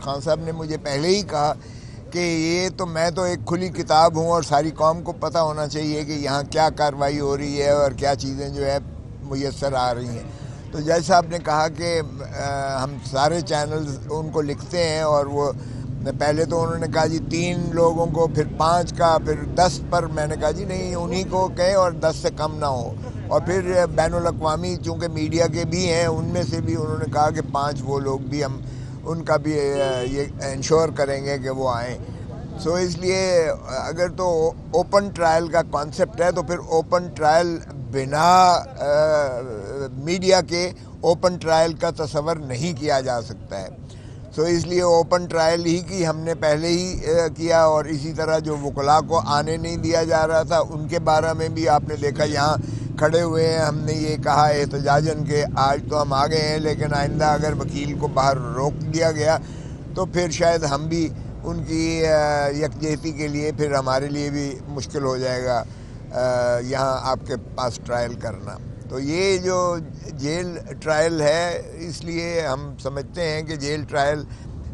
خان صاحب نے مجھے پہلے ہی کہا کہ یہ تو میں تو ایک کھلی کتاب ہوں اور ساری قوم کو پتہ ہونا چاہیے کہ یہاں کیا کارروائی ہو رہی ہے اور کیا چیزیں جو ہے میسر آ رہی ہیں. تو جج صاحب نے کہا کہ ہم سارے چینلز ان کو لکھتے ہیں، اور وہ پہلے تو انہوں نے کہا جی 3 لوگوں کو، پھر 5 کا، پھر 10 پر. میں نے کہا جی نہیں، انہی کو کہیں اور 10 سے کم نہ ہو. اور پھر بین الاقوامی چونکہ میڈیا کے بھی ہیں، ان میں سے بھی انہوں نے کہا کہ 5 وہ لوگ بھی ہم ان کا بھی یہ انشور کریں گے کہ وہ آئیں. سو اس لیے اگر تو اوپن ٹرائل کا کانسیپٹ ہے تو پھر اوپن ٹرائل بنا میڈیا کے اوپن ٹرائل کا تصور نہیں کیا جا سکتا ہے. سو اس لیے اوپن ٹرائل ہی کی ہم نے پہلے ہی کیا. اور اسی طرح جو وکلاء کو آنے نہیں دیا جا رہا تھا ان کے بارے میں بھی آپ نے دیکھا یہاں کھڑے ہوئے ہیں. ہم نے یہ کہا احتجاجاً کہ آج تو ہم آ گئے ہیں، لیکن آئندہ اگر وکیل کو باہر روک دیا گیا تو پھر شاید ہم بھی ان کی یکجہتی کے لیے پھر ہمارے لیے بھی مشکل ہو جائے گا یہاں آپ کے پاس ٹرائل کرنا. تو یہ جو جیل ٹرائل ہے، اس لیے ہم سمجھتے ہیں کہ جیل ٹرائل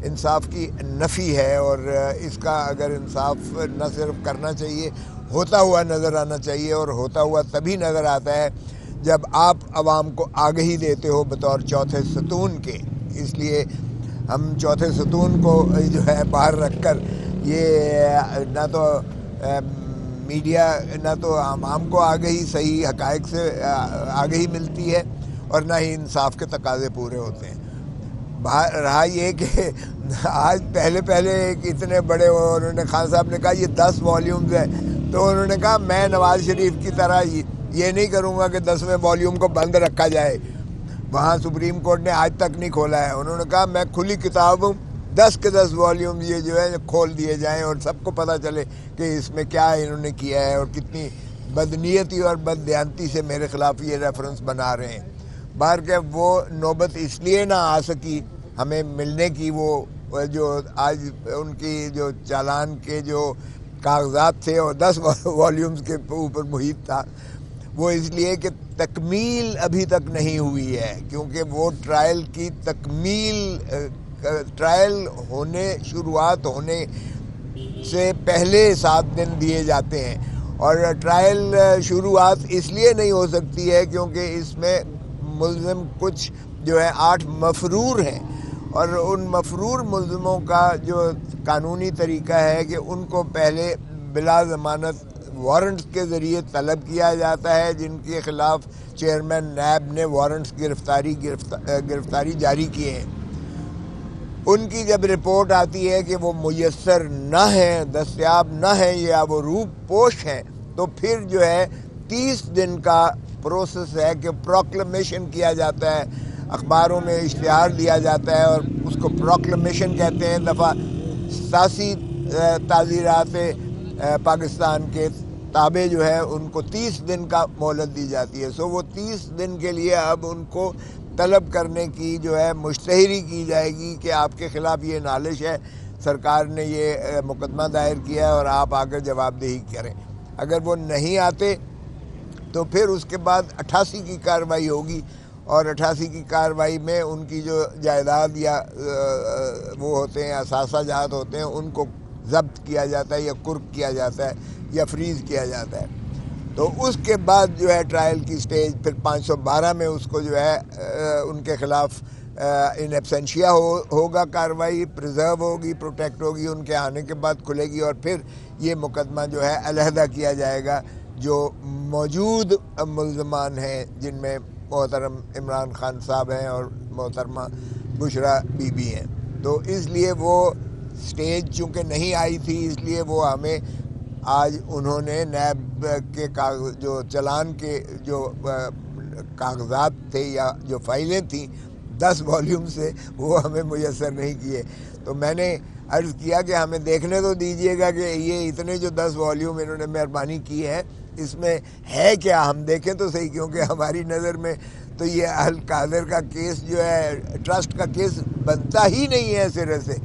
انصاف کی نفی ہے، اور اس کا اگر انصاف نہ صرف کرنا چاہیے، ہوتا ہوا نظر آنا چاہیے. اور ہوتا ہوا تبھی نظر آتا ہے جب آپ عوام کو آگہی دیتے ہو بطور چوتھے ستون کے. اس لیے ہم چوتھے ستون کو جو ہے باہر رکھ کر یہ نہ تو میڈیا، نہ تو عوام کو آگہی صحیح حقائق سے آگہی ملتی ہے، اور نہ ہی انصاف کے تقاضے پورے ہوتے ہیں. رہا یہ کہ آج پہلے ایک اتنے بڑے انہوں نے خان صاحب نے کہا یہ 10 والیومز ہے، تو انہوں نے کہا میں نواز شریف کی طرح یہ نہیں کروں گا کہ 10ویں والیوم کو بند رکھا جائے. وہاں سپریم کورٹ نے آج تک نہیں کھولا ہے. انہوں نے کہا میں کھلی کتاب ہوں، 10 کے 10 والیوم یہ جو ہے کھول دیے جائیں اور سب کو پتہ چلے کہ اس میں کیا انہوں نے کیا ہے اور کتنی بدنیتی اور بددیانتی سے میرے خلاف یہ ریفرنس بنا رہے ہیں. باہر کہ وہ نوبت اس لیے نہ آ سکی ہمیں ملنے کی، وہ جو آج ان کی جو چالان کے جو کاغذات تھے اور 10 والیومز کے اوپر محیط تھا، وہ اس لیے کہ تکمیل ابھی تک نہیں ہوئی ہے. کیونکہ وہ ٹرائل کی تکمیل، ٹرائل شروعات ہونے سے پہلے 7 دن دیے جاتے ہیں. اور ٹرائل شروعات اس لیے نہیں ہو سکتی ہے کیونکہ اس میں ملزم کچھ جو ہے 8 مفرور ہیں، اور ان مفرور ملزموں کا جو قانونی طریقہ ہے کہ ان کو پہلے بلا ضمانت وارنٹس کے ذریعے طلب کیا جاتا ہے، جن کے خلاف چیئرمین نیب نے وارنٹس گرفتاری جاری کیے ہیں. ان کی جب رپورٹ آتی ہے کہ وہ میسر نہ ہیں، دستیاب نہ ہیں یا وہ روپ پوش ہیں، تو پھر جو ہے 30 دن کا پروسیس ہے کہ پروکلمیشن کیا جاتا ہے، اخباروں میں اشتہار دیا جاتا ہے، اور اس کو پروکلمیشن کہتے ہیں. دفعہ 87 تعزیرات پاکستان کے تابع جو ہے ان کو 30 دن کا مہلت دی جاتی ہے. سو وہ 30 دن کے لیے اب ان کو طلب کرنے کی جو ہے مشتہری کی جائے گی کہ آپ کے خلاف یہ نالش ہے، سرکار نے یہ مقدمہ دائر کیا ہے اور آپ آ کر جواب دہی کریں. اگر وہ نہیں آتے تو پھر اس کے بعد 88 کی کارروائی ہوگی، اور 88 کی کارروائی میں ان کی جو جائیداد یا وہ ہوتے ہیں اثاثہ جات ہوتے ہیں ان کو ضبط کیا جاتا ہے یا کرک کیا جاتا ہے یا فریز کیا جاتا ہے. تو اس کے بعد جو ہے ٹرائل کی سٹیج پھر 512 میں اس کو جو ہے ان کے خلاف ان ایبسینشیا ہوگا کارروائی، پریزرو ہوگی، پروٹیکٹ ہوگی، ان کے آنے کے بعد کھلے گی، اور پھر یہ مقدمہ جو ہے علیحدہ کیا جائے گا. جو موجود ملزمان ہیں جن میں محترم عمران خان صاحب ہیں اور محترمہ بشرا بی بی ہیں، تو اس لیے وہ سٹیج چونکہ نہیں آئی تھی، اس لیے وہ ہمیں آج انہوں نے نیب کے جو چلان کے جو کاغذات تھے یا جو فائلیں تھیں 10 والیوم سے، وہ ہمیں میسر نہیں کیے. تو میں نے عرض کیا کہ ہمیں دیکھنے تو دیجئے گا کہ یہ اتنے جو 10 والیوم انہوں نے مہربانی کی ہے اس میں ہے کیا، ہم دیکھیں تو صحیح. کیونکہ ہماری نظر میں تو یہ اہل قادر کا کیس جو ہے ٹرسٹ کا کیس بنتا ہی نہیں ہے سرے سے.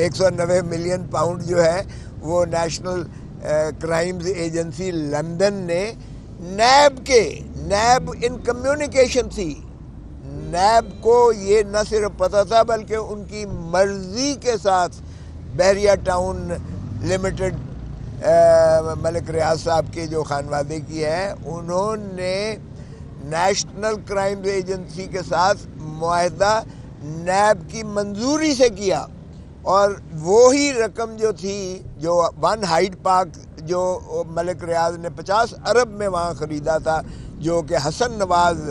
190 ملین پاؤنڈ جو ہے وہ نیشنل کرائمز ایجنسی لندن نے نیب ان کمیونیکیشن تھی، نیب کو یہ نہ صرف پتہ تھا بلکہ ان کی مرضی کے ساتھ بحریہ ٹاؤن لمیٹڈ ملک ریاض صاحب کے جو خانوادے کی ہے، انہوں نے نیشنل کرائم ایجنسی کے ساتھ معاہدہ نیب کی منظوری سے کیا، اور وہی رقم جو تھی جو ون ہائیڈ پارک جو ملک ریاض نے 50 ارب میں وہاں خریدا تھا، جو کہ حسن نواز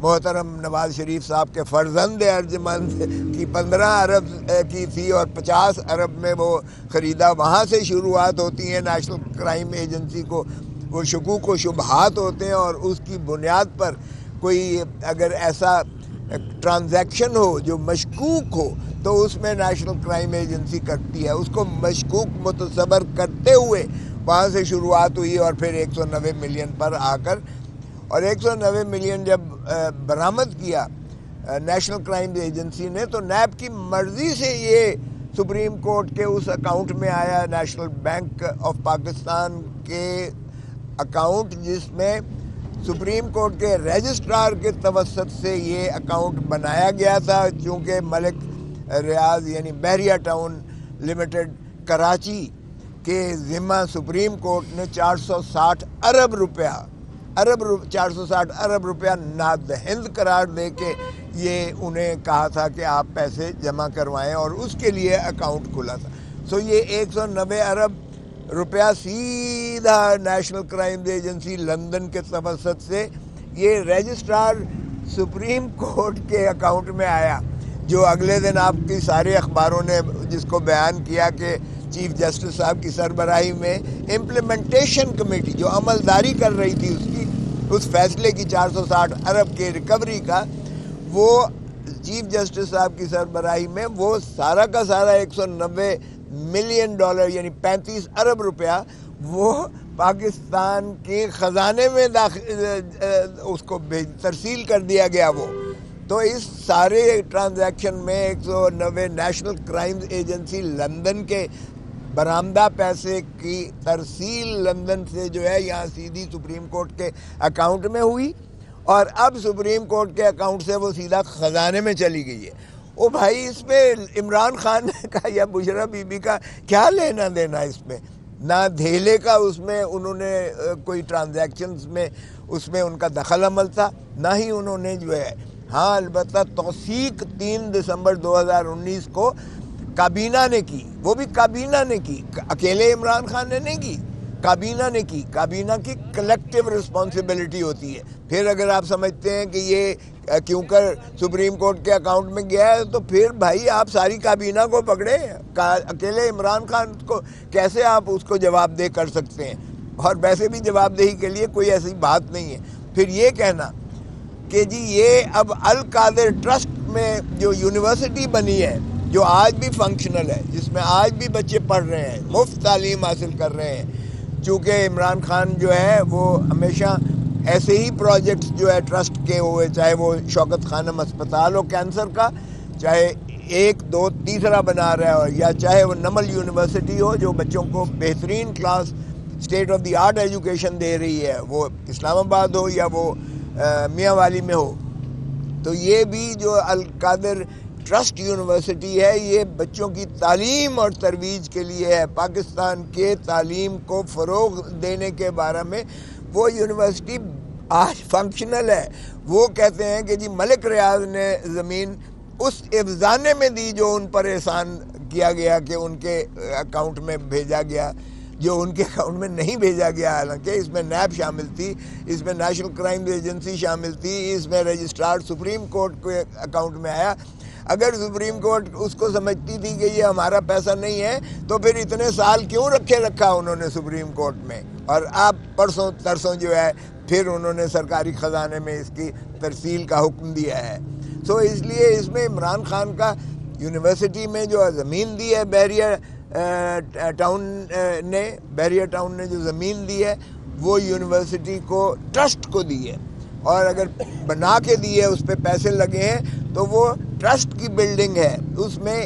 محترم نواز شریف صاحب کے فرزند ارجمند کی 15 ارب کی تھی، اور 50 ارب میں وہ خریدا۔ وہاں سے شروعات ہوتی ہیں نیشنل کرائم ایجنسی کو، وہ شکوک و شبہات ہوتے ہیں، اور اس کی بنیاد پر کوئی اگر ایسا ٹرانزیکشن ہو جو مشکوک ہو تو اس میں نیشنل کرائم ایجنسی کرتی ہے، اس کو مشکوک متصور کرتے ہوئے وہاں سے شروعات ہوئی، اور پھر 190 ملین پر آ کر، اور 190 ملین جب برآمد کیا نیشنل کرائم ایجنسی نے، تو نیب کی مرضی سے یہ سپریم کورٹ کے اس اکاؤنٹ میں آیا، نیشنل بینک آف پاکستان کے اکاؤنٹ، جس میں سپریم کورٹ کے رجسٹرار کے توسط سے یہ اکاؤنٹ بنایا گیا تھا، چونکہ ملک ریاض یعنی بحریہ ٹاؤن لمیٹڈ کراچی کے ذمہ سپریم کورٹ نے 460 ارب روپیہ نادہند قرار دے کے یہ انہیں کہا تھا کہ آپ پیسے جمع کروائیں، اور اس کے لیے اکاؤنٹ کھلا تھا۔ سو یہ 190 ارب روپیہ سیدھا نیشنل کرائم ایجنسی لندن کے توسط سے یہ رجسٹرار سپریم کورٹ کے اکاؤنٹ میں آیا، جو اگلے دن آپ کی سارے اخباروں نے جس کو بیان کیا کہ چیف جسٹس صاحب کی سربراہی میں امپلیمنٹیشن کمیٹی جو عملداری کر رہی تھی اس فیصلے کی 460 ارب کے ریکوری کا، وہ چیف جسٹس صاحب کی سربراہی میں وہ سارا کا سارا 190 ملین ڈالر یعنی 35 ارب روپیہ وہ پاکستان کے خزانے میں اس کو ترسیل کر دیا گیا۔ وہ تو اس سارے ٹرانزیکشن میں 190 نیشنل کرائم ایجنسی لندن کے برآمدہ پیسے کی ترسیل لندن سے جو ہے یہاں سیدھی سپریم کورٹ کے اکاؤنٹ میں ہوئی، اور اب سپریم کورٹ کے اکاؤنٹ سے وہ سیدھا خزانے میں چلی گئی ہے۔ او بھائی، اس میں عمران خان کا یا بشرا بی بی کا کیا لینا دینا؟ اس میں نہ دھیلے کا اس میں انہوں نے کوئی ٹرانزیکشنز میں اس میں ان کا دخل عمل تھا، نہ ہی انہوں نے جو ہے، ہاں البتہ توثیق 3 دسمبر 2019 کو کابینہ نے کی، وہ بھی کابینہ نے کی، اکیلے عمران خان نے نہیں کی، کابینہ نے کی۔ کابینہ کی کلیکٹیو رسپانسبلٹی ہوتی ہے۔ پھر اگر آپ سمجھتے ہیں کہ یہ کیوں کر سپریم کورٹ کے اکاؤنٹ میں گیا ہے، تو پھر بھائی آپ ساری کابینہ کو پکڑے، اکیلے عمران خان کو کیسے آپ اس کو جواب دہ کر سکتے ہیں؟ اور ویسے بھی جواب دہی کے لیے کوئی ایسی بات نہیں ہے۔ پھر یہ کہنا کہ جی یہ اب القادر ٹرسٹ میں جو یونیورسٹی بنی ہے، جو آج بھی فنکشنل ہے، جس میں آج بھی بچے پڑھ رہے ہیں، مفت تعلیم حاصل کر رہے ہیں، چونکہ عمران خان جو ہے وہ ہمیشہ ایسے ہی پروجیکٹس جو ہے ٹرسٹ کے ہوئے، چاہے وہ شوکت خانم اسپتال ہو کینسر کا، چاہے 1 2 تیسرا بنا رہا ہے، یا چاہے وہ نمل یونیورسٹی ہو جو بچوں کو بہترین class state of the art education دے رہی ہے، وہ اسلام آباد ہو یا وہ میاں والی میں ہو۔ تو یہ بھی جو القادر ٹرسٹ یونیورسٹی ہے، یہ بچوں کی تعلیم اور ترویج کے لیے ہے، پاکستان کے تعلیم کو فروغ دینے کے بارے میں وہ یونیورسٹی آج فنکشنل ہے۔ وہ کہتے ہیں کہ جی ملک ریاض نے زمین اس افزانے میں دی جو ان پر احسان کیا گیا کہ ان کے اکاؤنٹ میں بھیجا گیا، جو ان کے اکاؤنٹ میں نہیں بھیجا گیا، حالانکہ اس میں نیب شامل تھی، اس میں نیشنل کرائم ایجنسی شامل تھی، اس میں رجسٹرار سپریم کورٹ کے اکاؤنٹ میں آیا۔ اگر سپریم کورٹ اس کو سمجھتی تھی کہ یہ ہمارا پیسہ نہیں ہے، تو پھر اتنے سال کیوں رکھا انہوں نے سپریم کورٹ میں، اور اب پرسوں ترسوں جو ہے پھر انہوں نے سرکاری خزانے میں اس کی ترسیل کا حکم دیا ہے۔ سو اس لیے اس میں عمران خان کا یونیورسٹی میں جو زمین دی ہے بحریہ ٹاؤن نے جو زمین دی ہے وہ یونیورسٹی کو ٹرسٹ کو دی ہے، اور اگر بنا کے دی ہے اس پہ پیسے لگے ہیں تو وہ ٹرسٹ کی بلڈنگ ہے، اس میں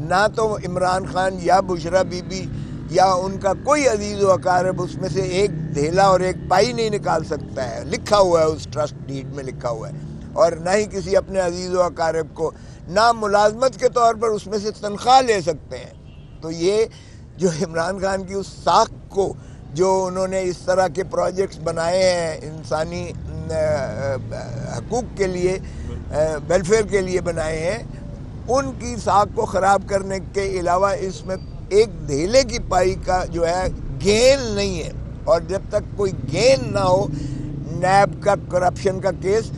نہ تو عمران خان یا بشرا بی بی یا ان کا کوئی عزیز و اقارب اس میں سے ایک دھیلا اور ایک پائی نہیں نکال سکتا ہے، لکھا ہوا ہے اس ٹرسٹ ڈیڈ میں لکھا ہوا ہے۔ اور نہ ہی کسی اپنے عزیز و اقارب کو، نہ ملازمت کے طور پر اس میں سے تنخواہ لے سکتے ہیں۔ تو یہ جو عمران خان کی اس ساکھ کو جو انہوں نے اس طرح کے پروجیکٹس بنائے ہیں انسانی حقوق کے لیے، ویلفیئر کے لیے بنائے ہیں، ان کی ساکھ کو خراب کرنے کے علاوہ اس میں ایک دھیلے کی پائی کا جو ہے گین نہیں ہے۔ اور جب تک کوئی گین نہ ہو، نیب کا کرپشن کا کیس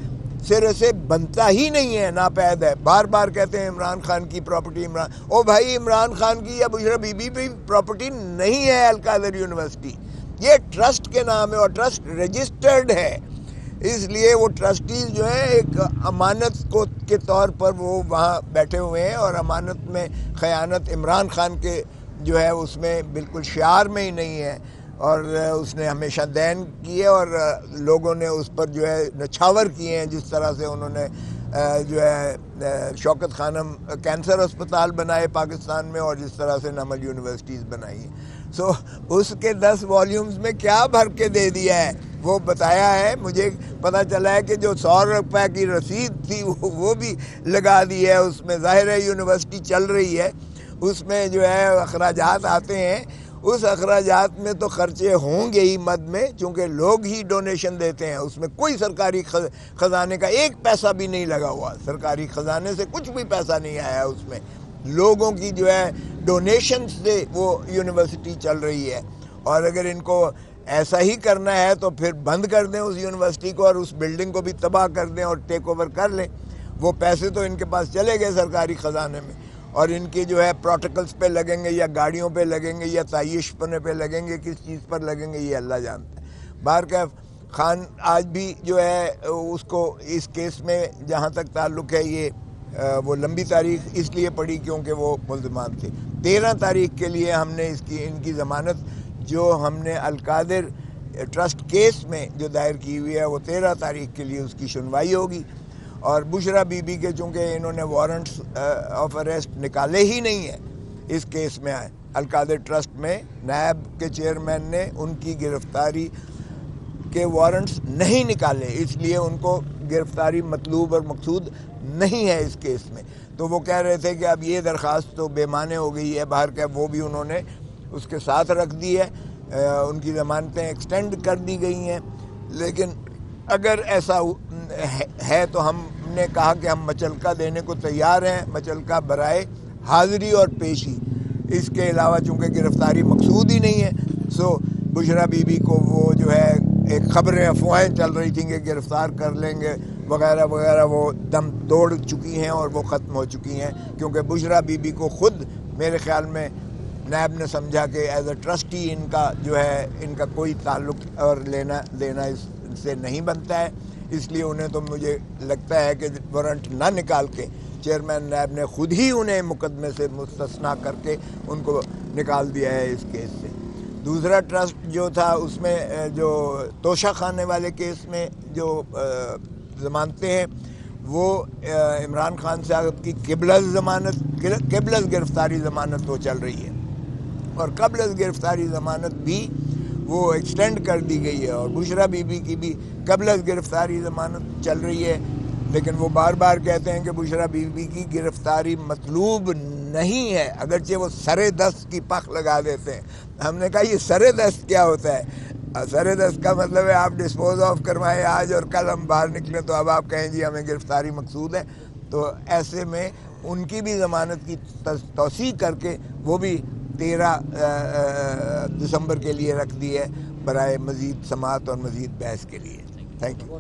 سرے سے بنتا ہی نہیں ہے، ناپید ہے۔ بار بار کہتے ہیں عمران خان کی پراپرٹی، او بھائی عمران خان کی یا بشرا بی بی بھی پراپرٹی نہیں ہے القادر یونیورسٹی، یہ ٹرسٹ کے نام ہے اور ٹرسٹ رجسٹرڈ ہے۔ اس لیے وہ ٹرسٹیز جو ہیں ایک امانت کو کے طور پر وہ وہاں بیٹھے ہوئے ہیں، اور امانت میں خیانت عمران خان کے جو ہے اس میں بالکل شعار میں ہی نہیں ہے، اور اس نے ہمیشہ دین کیے اور لوگوں نے اس پر جو ہے نچھاور کیے ہیں، جس طرح سے انہوں نے جو ہے شوکت خانم کینسر اسپتال بنائے پاکستان میں، اور جس طرح سے نمل یونیورسٹیز بنائی ہیں۔ سو اس کے 10 والیومز میں کیا بھر کے دے دیا ہے وہ بتایا ہے۔ مجھے پتہ چلا ہے کہ جو 100 روپے کی رسید تھی وہ بھی لگا دی ہے اس میں۔ ظاہر ہے یونیورسٹی چل رہی ہے، اس میں جو ہے اخراجات آتے ہیں، اس اخراجات میں تو خرچے ہوں گے ہی مد میں، چونکہ لوگ ہی ڈونیشن دیتے ہیں، اس میں کوئی سرکاری خزانے کا ایک پیسہ بھی نہیں لگا ہوا، سرکاری خزانے سے کچھ بھی پیسہ نہیں آیا اس میں، لوگوں کی جو ہے ڈونیشن سے وہ یونیورسٹی چل رہی ہے۔ اور اگر ان کو ایسا ہی کرنا ہے تو پھر بند کر دیں اس یونیورسٹی کو، اور اس بلڈنگ کو بھی تباہ کر دیں اور ٹیک اوور کر لیں۔ وہ پیسے تو ان کے پاس چلے گئے سرکاری خزانے میں، اور ان کی جو ہے پروٹوکلز پہ لگیں گے یا گاڑیوں پہ لگیں گے یا تعیش پنے پہ لگیں گے، کس چیز پر لگیں گے یہ اللہ جانتا ہے۔ بہرکیف خان آج بھی جو ہے اس کو اس کیس میں جہاں تک تعلق ہے، یہ وہ لمبی تاریخ اس لیے پڑی کیونکہ وہ ملزمان تھے۔ 13 تاریخ کے لیے ہم نے ان کی ضمانت جو ہم نے القادر ٹرسٹ کیس میں جو دائر کی ہوئی ہے، وہ 13 تاریخ کے لیے اس کی سنوائی ہوگی۔ اور بشرا بی بی کے چونکہ انہوں نے وارنٹس آف اریسٹ نکالے ہی نہیں ہیں اس کیس میں، القادر ٹرسٹ میں نیب کے چیئرمین نے ان کی گرفتاری کے وارنٹس نہیں نکالے، اس لیے ان کو گرفتاری مطلوب اور مقصود نہیں ہے اس کیس میں۔ تو وہ کہہ رہے تھے کہ اب یہ درخواست تو بے معنی ہو گئی ہے، باہر کا وہ بھی انہوں نے اس کے ساتھ رکھ دی ہے، ان کی ضمانتیں ایکسٹینڈ کر دی گئی ہیں۔ لیکن اگر ایسا ہے تو ہم نے کہا کہ ہم مچلکا دینے کو تیار ہیں، مچلکا برائے حاضری اور پیشی، اس کے علاوہ چونکہ گرفتاری مقصود ہی نہیں ہے، سو بشرا بی بی کو وہ جو ہے ایک خبریں افواہیں چل رہی تھیں کہ گرفتار کر لیں گے وغیرہ وغیرہ، وہ دم توڑ چکی ہیں اور وہ ختم ہو چکی ہیں، کیونکہ بشرا بی بی کو خود میرے خیال میں نیب نے سمجھا کہ ایز اے ٹرسٹی ان کا جو ہے ان کا کوئی تعلق اور لینا دینا اس سے نہیں بنتا ہے، اس لیے انہیں تو مجھے لگتا ہے کہ وارنٹ نہ نکال کے چیئرمین نیب نے خود ہی انہیں مقدمے سے مستثنا کر کے ان کو نکال دیا ہے اس کیس سے۔ دوسرا ٹرسٹ جو تھا اس میں جو توشہ خانے والے کیس میں جو ضمانتیں ہیں، وہ عمران خان صاحب کی قبل از گرفتاری ضمانت وہ چل رہی ہے، اور قبل از گرفتاری ضمانت بھی وہ ایکسٹینڈ کر دی گئی ہے، اور بشرا بی بی کی بھی قبل از گرفتاری ضمانت چل رہی ہے۔ لیکن وہ بار بار کہتے ہیں کہ بشرا بی بی کی گرفتاری مطلوب نہیں ہے، اگرچہ وہ سر دست کی پخ لگا دیتے ہیں۔ ہم نے کہا یہ سر دست کیا ہوتا ہے؟ سر دست کا مطلب ہے آپ ڈسپوز آف کروائیں آج اور کل ہم باہر نکلیں تو اب آپ کہیں جی ہمیں گرفتاری مقصود ہے۔ تو ایسے میں ان کی بھی ضمانت کی توسیع کر کے وہ بھی 13 دسمبر کے لیے رکھ دی ہے برائے مزید سماعت اور مزید بحث کے لیے۔ Thank you.